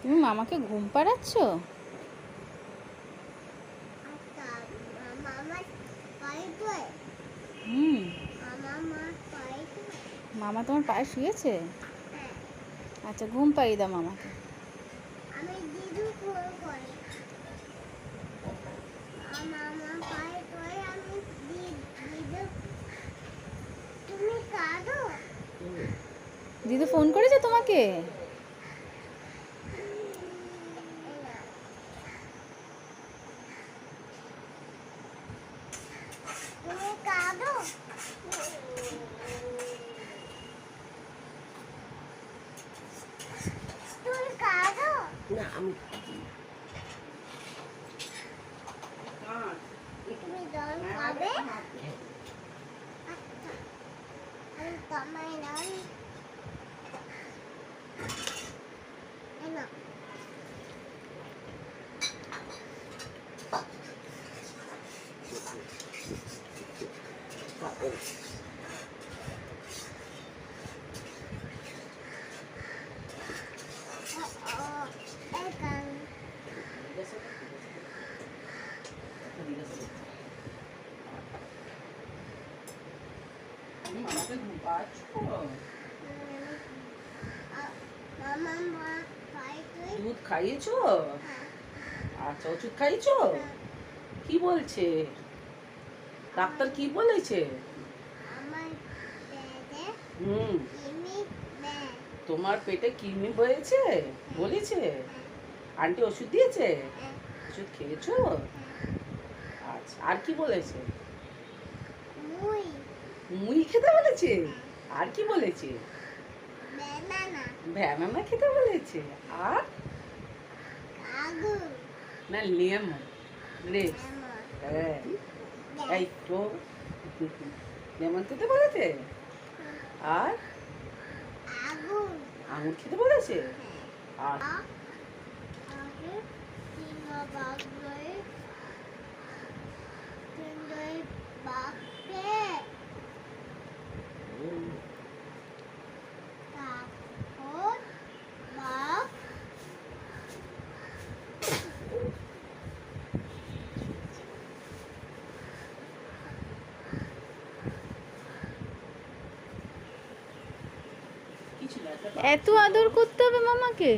তুমি মামাকে ঘুম পাড়াচ্ছ? হুম, মামা তোমার পায়ে শুয়েছে? আচ্ছা, ঘুম পাড়িয়ে দাও মামাকে। দিদু ফোন করেছে তোমাকে? না আমি তুমি জল খাবে? আচ্ছা, আমি তোমায় নয় না। মামাকে ঘুম পাচ্ছ? দুধ খাইয়েছো? আচ্ছা, ওষুধ খাইয়েছো? কি বলছে ডাক্তার, কি বলেছে? হুম, তোমার পেটে কৃমি হয়েছে বলেছে? আন্টি ওষুধ দিয়েছে? ওষুধ খেয়েছো? আচ্ছা, আর কি বলেছে? মুই খেতে বলেছে? আর কি বলেছে? ব্যানানা খেতে বলেছে। আর না, লেমন গ্রেপস। হ্যাঁ, এই তো লেমন খেতে বলেছে। আর আঙুর খেতে বলেছে। আর এত আদর করতে হবে মামাকে?